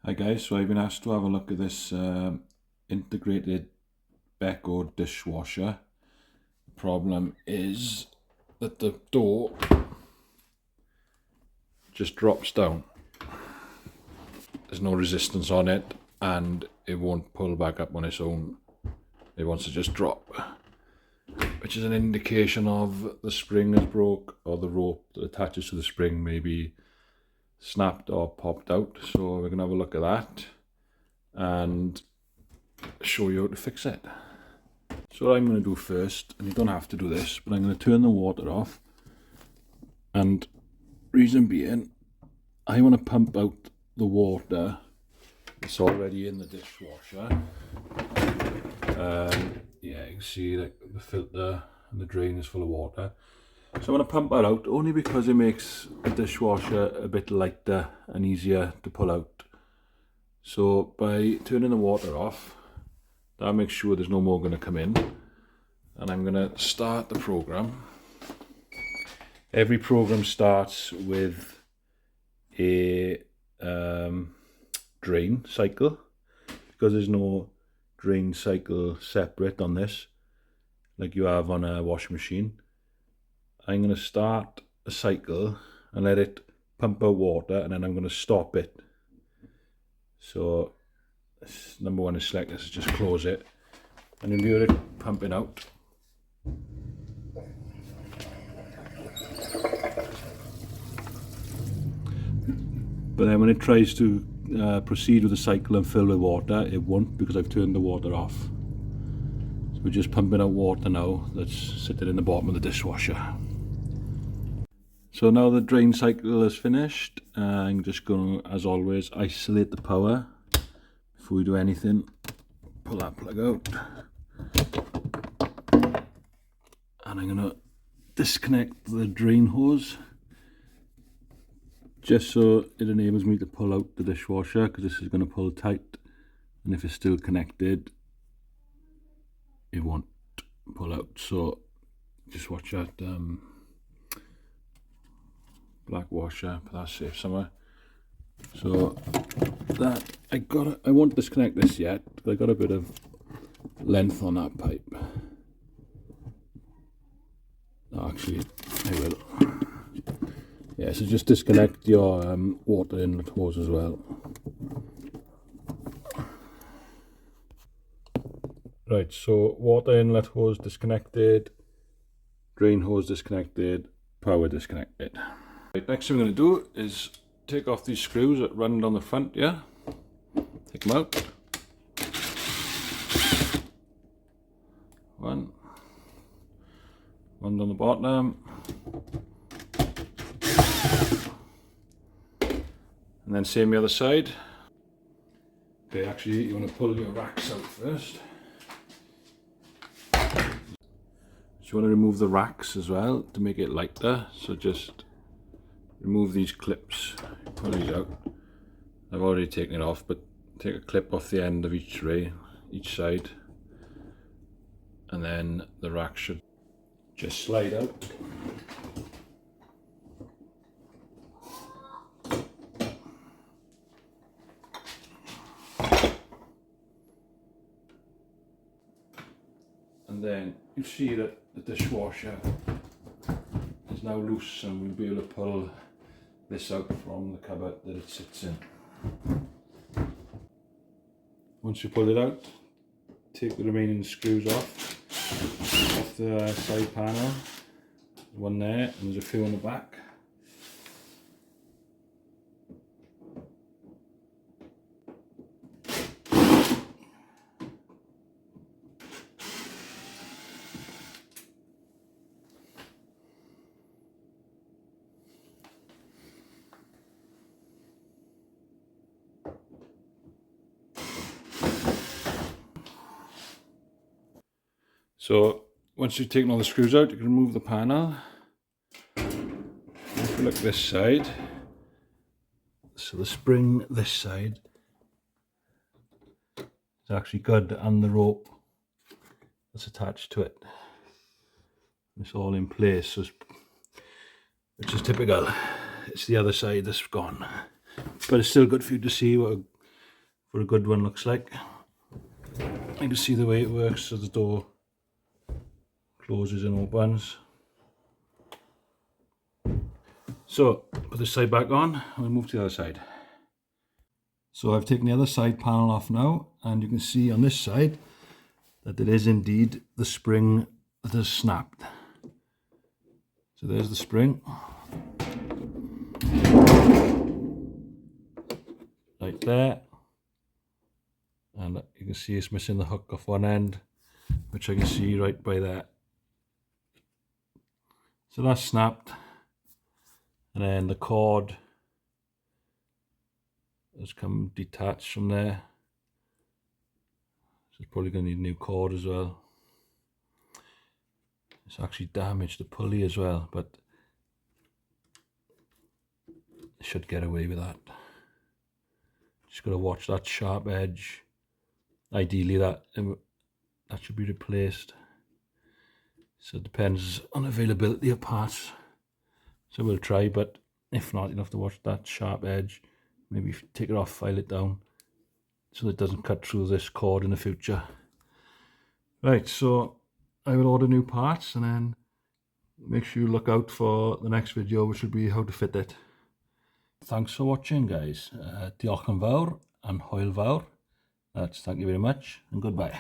Hi guys, so I've been asked to have a look at this integrated Becko dishwasher. The problem is that the door just drops down. There's no resistance on it and it won't pull back up on its own. It wants to just drop, which is an indication of the spring is broke or the rope that attaches to the spring may be snapped or popped out. So we're going to have a look at that and show you how to fix it. So what I'm going to do first, and you don't have to do this, but I'm going to turn the water off, and reason being I want to pump out the water that's already in the dishwasher. Yeah, you can see like the filter and the drain is full of water, so I'm going to pump that out only because it makes the dishwasher a bit lighter and easier to pull out. So by turning the water off, that makes sure there's no more going to come in, and I'm going to start the program. Every program starts with a drain cycle, because there's no drain cycle separate on this like you have on a washing machine. I'm going to start a cycle and let it pump out water, and then I'm going to stop it. So number one is select. Let's just close it, and then you hear it pumping out. But then when it tries to proceed with the cycle and fill with water, it won't, because I've turned the water off. So we're just pumping out water now that's sitting in the bottom of the dishwasher. So now the drain cycle is finished, I'm just going to, as always, isolate the power before we do anything. Pull that plug out, and I'm going to disconnect the drain hose, just so it enables me to pull out the dishwasher, because this is going to pull tight, and if it's still connected it won't pull out. So just watch that black washer, put that safe somewhere. So that I won't disconnect this yet, because I got a bit of length on that pipe. No, actually I will. Yeah, so just disconnect your water inlet hose as well. Right, so water inlet hose disconnected, drain hose disconnected, power disconnected. Right, next thing we're going to do is take off these screws that run down the front, yeah? Take them out. One down the bottom. And then same the other side. Okay, actually you want to pull your racks out first. So you want to remove the racks as well to make it lighter. So just remove these clips, pull these out. I've already taken it off, but take a clip off the end of each tray, each side, and then the rack should just slide out. And then you see that the dishwasher is now loose, and we'll be able to pull this out from the cupboard that it sits in. Once you pull it out, take the remaining screws off the side panel. One there, and there's a few on the back. So once you've taken all the screws out, you can remove the panel. If you look this side, so the spring this side is actually good, and the rope that's attached to it, it's all in place, so which is typical. It's the other side that's gone, but it's still good for you to see what for a good one looks like. You can see the way it works, so the door closes and opens. So put this side back on and we'll move to the other side. So I've taken the other side panel off now, and you can see on this side that it is indeed the spring that has snapped. So there's the spring. Right there. And you can see it's missing the hook off one end, which I can see right by there. So that's snapped. And then the cord has come detached from there. So it's probably going to need a new cord as well. It's actually damaged the pulley as well, but it should get away with that. Just got to watch that sharp edge. Ideally that should be replaced. So it depends on availability of parts. So we'll try, but if not, you'll have to watch that sharp edge. Maybe take it off, file it down, so that it doesn't cut through this cord in the future. Right, so I will order new parts, and then make sure you look out for the next video, which will be how to fit it. Thanks for watching, guys. Diolch yn fawr and hwyl fawr. Thank you very much, and goodbye.